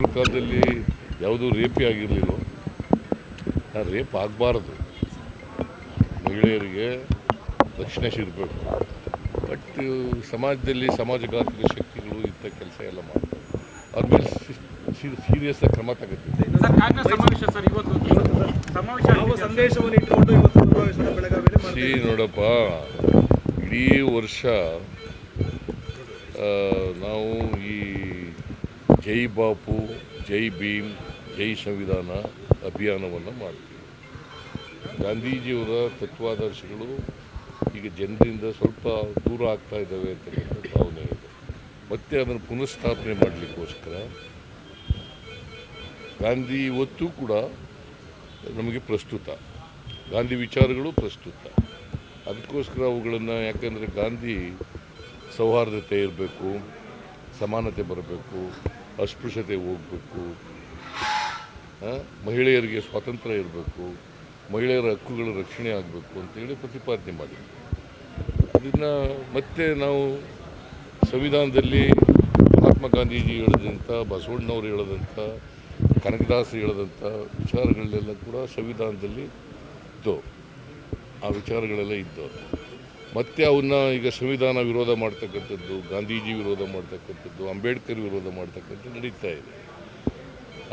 ಕಾಲದಲ್ಲಿ ಯಾವುದೂ ರೇಪೇ ಆಗಿರಲಿಲ್ಲ. ರೇಪ್ ಆಗಬಾರ್ದು, ಮಹಿಳೆಯರಿಗೆ ರಕ್ಷಣೆ ಸಿಗಬೇಕು. ಬಟ್ ಸಮಾಜದಲ್ಲಿ ಸಮಾಜಘಾತಕ ಶಕ್ತಿಗಳು ಇಂಥ ಕೆಲಸ ಎಲ್ಲ ಮಾಡ್ತಾರೆ. ಅವ್ರ ಮೇಲೆ ಸೀರಿಯಸ್ ಆಗಿ ಕ್ರಮ ತಗೋತಿದ್ದೆ. ನೋಡಪ್ಪ, ಇಡೀ ವರ್ಷ ನಾವು ಈ ಜೈ ಬಾಪು, ಜೈ ಭೀಮ್, ಜೈ ಸಂವಿಧಾನ ಅಭಿಯಾನವನ್ನು ಮಾಡ್ತೀವಿ. ಗಾಂಧೀಜಿಯವರ ತತ್ವಾದರ್ಶಗಳು ಈಗ ಜನರಿಂದ ಸ್ವಲ್ಪ ದೂರ ಆಗ್ತಾ ಇದ್ದಾವೆ ಅಂತಕ್ಕಂಥ ಭಾವನೆ ಇದೆ. ಮತ್ತೆ ಅದನ್ನು ಪುನಃಸ್ಥಾಪನೆ ಮಾಡಲಿಕ್ಕೋಸ್ಕರ ಗಾಂಧಿ ಇವತ್ತೂ ಕೂಡ ನಮಗೆ ಪ್ರಸ್ತುತ, ಗಾಂಧಿ ವಿಚಾರಗಳು ಪ್ರಸ್ತುತ. ಅದಕ್ಕೋಸ್ಕರ ಅವುಗಳನ್ನು, ಯಾಕಂದರೆ ಗಾಂಧಿ ಸೌಹಾರ್ದತೆ ಇರಬೇಕು, ಸಮಾನತೆ ಬರಬೇಕು, ಅಸ್ಪೃಶ್ಯತೆ ಹೋಗಬೇಕು, ಮಹಿಳೆಯರಿಗೆ ಸ್ವಾತಂತ್ರ್ಯ ಇರಬೇಕು, ಮಹಿಳೆಯರ ಹಕ್ಕುಗಳ ರಕ್ಷಣೆ ಆಗಬೇಕು ಅಂತೇಳಿ ಪ್ರತಿಪಾದನೆ ಮಾಡಿ ಅದನ್ನು ಮತ್ತೆ ನಾವು ಸಂವಿಧಾನದಲ್ಲಿ ಮಹಾತ್ಮ ಗಾಂಧೀಜಿ ಹೇಳಿದಂಥ, ಬಸವಣ್ಣವರು ಹೇಳಿದಂಥ, ಕನಕದಾಸರು ಹೇಳಿದಂಥ ವಿಚಾರಗಳನ್ನೆಲ್ಲ ಕೂಡ ಸಂವಿಧಾನದಲ್ಲಿ ಇದ್ದವು. ಆ ವಿಚಾರಗಳೆಲ್ಲ ಇದ್ದವು. ಮತ್ತು ಅವನ್ನ ಈಗ ಸಂವಿಧಾನ ವಿರೋಧ ಮಾಡ್ತಕ್ಕಂಥದ್ದು, ಗಾಂಧೀಜಿ ವಿರೋಧ ಮಾಡ್ತಕ್ಕಂಥದ್ದು, ಅಂಬೇಡ್ಕರ್ ವಿರೋಧ ಮಾಡ್ತಕ್ಕಂಥದ್ದು ನಡೀತಾ ಇದೆ.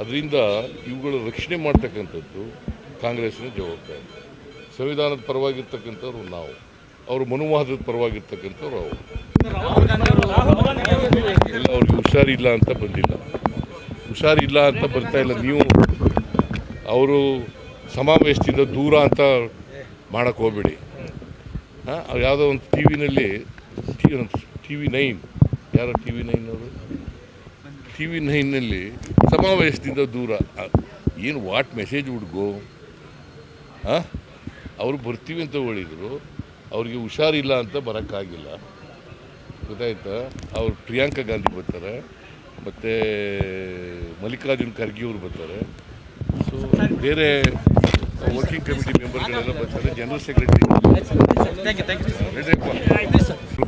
ಅದರಿಂದ ಇವುಗಳ ರಕ್ಷಣೆ ಮಾಡ್ತಕ್ಕಂಥದ್ದು ಕಾಂಗ್ರೆಸ್ಸಿನ ಜವಾಬ್ದಾರಿ. ಸಂವಿಧಾನದ ಪರವಾಗಿರ್ತಕ್ಕಂಥವ್ರು ನಾವು, ಅವರು ಮನುವಾದದ ಪರವಾಗಿರ್ತಕ್ಕಂಥವ್ರು ಅವರು. ಎಲ್ಲ ಅವ್ರಿಗೆ ಹುಷಾರಿಲ್ಲ ಅಂತ ಬಂದಿಲ್ಲ, ಹುಷಾರಿಲ್ಲ ಅಂತ ಬರ್ತಾ ಇಲ್ಲ. ನೀವು ಅವರು ಸಮಾವೇಶದಿಂದ ದೂರ ಅಂತ ಮಾಡೋಕ್ಕೆ ಹೋಗ್ಬೇಡಿ. ಯಾವುದೋ ಒಂದು ಟಿ ವಿನಲ್ಲಿ TV9, ಯಾರೋ TV9 ಅವರು, TV9ನಲ್ಲಿ ಸಮಾವೇಶದಿಂದ ದೂರ. ಏನು ವಾಟ್ ಮೆಸೇಜ್ ಹುಡುಗೋ? ಅವರು ಬರ್ತೀವಿ ಅಂತ ಹೇಳಿದರು, ಅವ್ರಿಗೆ ಹುಷಾರಿಲ್ಲ ಅಂತ ಬರೋಕ್ಕಾಗಿಲ್ಲ, ಗೊತ್ತಾಯ್ತಾ? ಅವ್ರು ಪ್ರಿಯಾಂಕಾ ಗಾಂಧಿ ಬರ್ತಾರೆ, ಮತ್ತು ಮಲ್ಲಿಕಾರ್ಜುನ್ ಖರ್ಗೆ ಅವರು ಬರ್ತಾರೆ. ಸೊ ಬೇರೆ ವರ್ಕಿಂಗ್ ಕಮಿಟಿ ಮೆಂಬರ್ಗಳೆಲ್ಲ ಬರ್ತಾರೆ, ಜನರಲ್ ಸೆಕ್ರೆಟರಿ.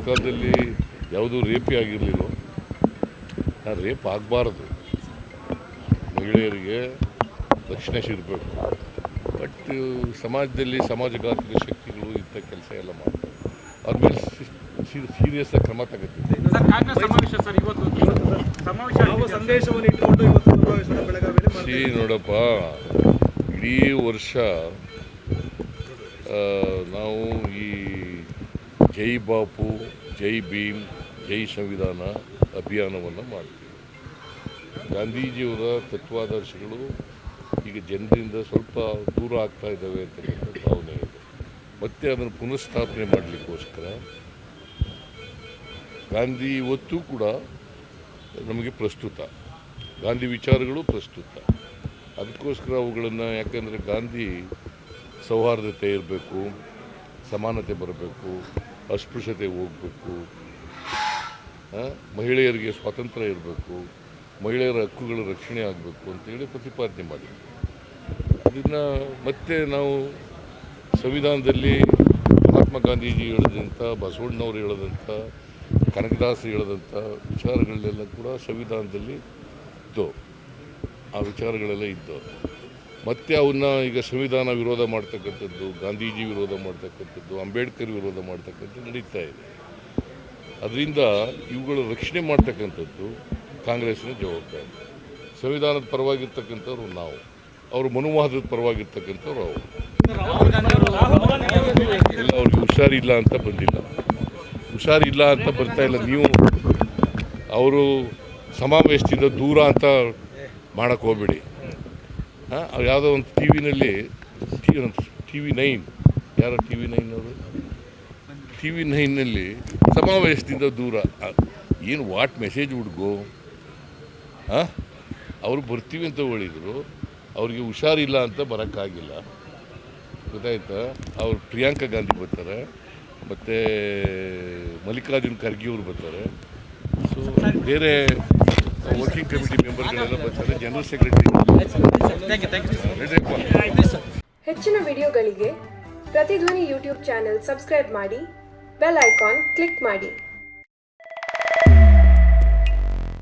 ಕಾಲದಲ್ಲಿ ಯಾವುದೂ ರೇಪೇ ಆಗಿರಲಿಲ್ಲ. ರೇಪ್ ಆಗಬಾರ್ದು, ಮಹಿಳೆಯರಿಗೆ ರಕ್ಷಣೆ ಸಿಗಬೇಕು. ಬಟ್ ಸಮಾಜದಲ್ಲಿ ಸಮಾಜಘಾತಕ ಶಕ್ತಿಗಳು ಇಂಥ ಕೆಲಸ ಎಲ್ಲ ಮಾಡ್ತಾರೆ. ಅವ್ರ ಮೇಲೆ ಸೀರಿಯಸ್ ಆಗಿ ಕ್ರಮ ತಗೋತಿದ್ದೆ. ನೋಡಪ್ಪ, ಇಡೀ ವರ್ಷ ನಾವು ಈ ಜೈ ಬಾಪು, ಜೈ ಭೀಮ್, ಜೈ ಸಂವಿಧಾನ ಅಭಿಯಾನವನ್ನು ಮಾಡ್ತೀವಿ. ಗಾಂಧೀಜಿಯವರ ತತ್ವಾದರ್ಶಗಳು ಈಗ ಜನರಿಂದ ಸ್ವಲ್ಪ ದೂರ ಆಗ್ತಾ ಇದ್ದಾವೆ ಅಂತಕ್ಕಂಥ ಭಾವನೆ ಇದೆ. ಮತ್ತೆ ಅದನ್ನು ಪುನಃಸ್ಥಾಪನೆ ಮಾಡಲಿಕ್ಕೋಸ್ಕರ ಗಾಂಧಿ ಇವತ್ತೂ ಕೂಡ ನಮಗೆ ಪ್ರಸ್ತುತ, ಗಾಂಧಿ ವಿಚಾರಗಳು ಪ್ರಸ್ತುತ. ಅದಕ್ಕೋಸ್ಕರ ಅವುಗಳನ್ನು, ಯಾಕಂದರೆ ಗಾಂಧಿ ಸೌಹಾರ್ದತೆ ಇರಬೇಕು, ಸಮಾನತೆ ಬರಬೇಕು, ಅಸ್ಪೃಶ್ಯತೆ ಹೋಗಬೇಕು, ಮಹಿಳೆಯರಿಗೆ ಸ್ವಾತಂತ್ರ್ಯ ಇರಬೇಕು, ಮಹಿಳೆಯರ ಹಕ್ಕುಗಳ ರಕ್ಷಣೆ ಆಗಬೇಕು ಅಂತೇಳಿ ಪ್ರತಿಪಾದನೆ ಮಾಡಿ ಅದನ್ನು ಮತ್ತೆ ನಾವು ಸಂವಿಧಾನದಲ್ಲಿ ಮಹಾತ್ಮ ಗಾಂಧೀಜಿ ಹೇಳಿದಂಥ, ಬಸವಣ್ಣವರು ಹೇಳಿದಂಥ, ಕನಕದಾಸರು ಹೇಳಿದಂಥ ವಿಚಾರಗಳನ್ನೆಲ್ಲ ಕೂಡ ಸಂವಿಧಾನದಲ್ಲಿ ಇದ್ದವು. ಆ ವಿಚಾರಗಳೆಲ್ಲ ಇದ್ದವು. ಮತ್ತು ಅವನ್ನ ಈಗ ಸಂವಿಧಾನ ವಿರೋಧ ಮಾಡ್ತಕ್ಕಂಥದ್ದು, ಗಾಂಧೀಜಿ ವಿರೋಧ ಮಾಡ್ತಕ್ಕಂಥದ್ದು, ಅಂಬೇಡ್ಕರ್ ವಿರೋಧ ಮಾಡ್ತಕ್ಕಂಥದ್ದು ನಡೀತಾ ಇದೆ. ಅದರಿಂದ ಇವುಗಳ ರಕ್ಷಣೆ ಮಾಡ್ತಕ್ಕಂಥದ್ದು ಕಾಂಗ್ರೆಸ್ಸಿನ ಜವಾಬ್ದಾರಿ. ಸಂವಿಧಾನದ ಪರವಾಗಿರ್ತಕ್ಕಂಥವ್ರು ನಾವು, ಅವರು ಮನುವಾದದ ಪರವಾಗಿರ್ತಕ್ಕಂಥವ್ರು ಅವರು. ಎಲ್ಲ ಅವ್ರಿಗೆ ಹುಷಾರಿಲ್ಲ ಅಂತ ಬಂದಿಲ್ಲ, ಹುಷಾರಿಲ್ಲ ಅಂತ ಬರ್ತಾ ಇಲ್ಲ. ನೀವು ಅವರು ಸಮಾವೇಶದಿಂದ ದೂರ ಅಂತ ಮಾಡೋಕ್ಕೆ ಹೋಗ್ಬೇಡಿ. ಯಾವುದೋ ಒಂದು ಟಿ ವಿನಲ್ಲಿ TV9, ಯಾರೋ TV9 ಅವರು, TV9ನಲ್ಲಿ ಸಮಾವೇಶದಿಂದ ದೂರ. ಏನು ವಾಟ್ ಮೆಸೇಜ್ ಹುಡುಗೋ? ಅವರು ಬರ್ತೀವಿ ಅಂತ ಹೇಳಿದರು, ಅವ್ರಿಗೆ ಹುಷಾರಿಲ್ಲ ಅಂತ ಬರೋಕ್ಕಾಗಿಲ್ಲ, ಗೊತ್ತಾಯ್ತಾ? ಅವ್ರು ಪ್ರಿಯಾಂಕಾ ಗಾಂಧಿ ಬರ್ತಾರೆ, ಮತ್ತು ಮಲ್ಲಿಕಾರ್ಜುನ್ ಖರ್ಗೆ ಅವರು ಬರ್ತಾರೆ. ಸೊ ಬೇರೆ ವರ್ಕಿಂಗ್ ಕಮಿಟಿ ಮೆಂಬರ್ಗಳೆಲ್ಲ ಬರ್ತಾರೆ, ಜನರಲ್ ಸೆಕ್ರೆಟರಿ. ಹೆಚ್ಚಿನ ವಿಡಿಯೋಗಳಿಗೆ ಪ್ರತಿಧ್ವನಿ ಯೂಟ್ಯೂಬ್ ಚಾನೆಲ್ ಸಬ್ಸ್ಕ್ರೈಬ್ ಮಾಡಿ, ಬೆಲ್ ಐಕಾನ್ ಕ್ಲಿಕ್ ಮಾಡಿ.